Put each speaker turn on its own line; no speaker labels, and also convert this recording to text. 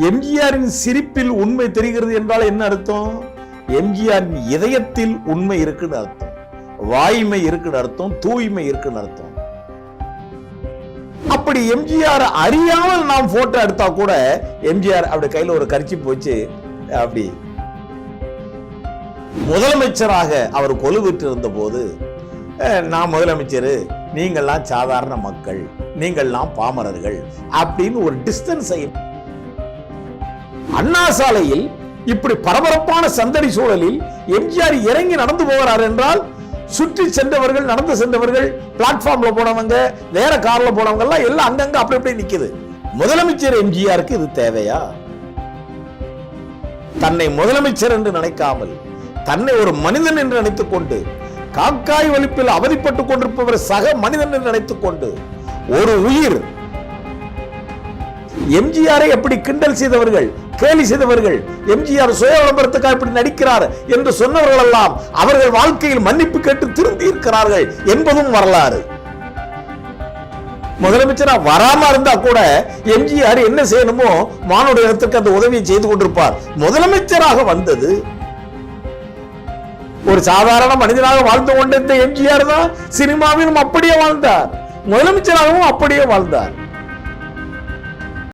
எம்ஜிஆரின் சிரிப்பில் உண்மை தெரிகிறது என்றால் என்ன அர்த்தம்? எம்ஜிஆரின் இதயத்தில் உண்மை இருக்குன்னு அர்த்தம், வாய்மை இருக்குன்னு அர்த்தம், தூய்மை இருக்குன்னு அர்த்தம். அப்படி எம்ஜிஆர் அறியாமல் நாம் போட்டோ எடுத்தா கூட எம்ஜிஆர் அப்படி கையில ஒரு கர்ச்சீப் வச்சு அப்படி முதலமைச்சராக அவர் கொலுவிட்டு இருந்த போது, நான் முதலமைச்சர், நீங்கள்லாம் சாதாரண மக்கள், நீங்கள்லாம் பாமரர்கள் அப்படின்னு ஒரு டிஸ்டன்ஸை. அண்ணா சாலையில் இப்படி பரபரப்பான சந்தடி சூழலில் எம்ஜிஆர் இறங்கி நடந்து போகிறார் என்றால், சுற்றி சென்றவர்கள், நடந்து சென்றவர்கள், பிளாட்ஃபார்ம்ல போனவங்க, வேற கார்ல போனவங்க எல்லாம் எல்லாம் அங்கங்க அப்படி அப்படி நிக்குது. முதலமைச்சர் எம்ஜிஆருக்கு இது தேவையா? தன்னை முதலமைச்சர் என்று நினைக்காமல், தன்னை ஒரு மனிதன் என்று நினைத்துக் கொண்டு, காக்காய் வலிப்பில் அவதிப்பட்டுக் கொண்டிருப்பவர் சக மனிதன் என்று நினைத்துக் கொண்டு, ஒரு உயிர். எம்ஜிஆரை எப்படி கிண்டல் செய்தவர்கள், கேலி செய்தவர்கள், எம்ஜிஆர் சுய விளம்பரத்துக்காக இப்படி நடிக்கிறார் என்று சொன்னவர்கள் எல்லாம் அவர்கள் வாழ்க்கையில் மன்னிப்பு கேட்டு திரும்பி இருக்கிறார்கள் என்பதும் வரலாறு. முதலமைச்சரா வராம இருந்தா கூட எம்ஜிஆர் என்ன செய்யணுமோ மானுட இடத்திற்கு அந்த உதவியை செய்து கொண்டிருப்பார். முதலமைச்சராக வந்தது ஒரு சாதாரண மனிதனாக வாழ்ந்து கொண்டிருந்த எம்ஜிஆர் தான் சினிமாவிலும் அப்படியே வாழ்ந்தார், முதலமைச்சராகவும் அப்படியே வாழ்ந்தார்.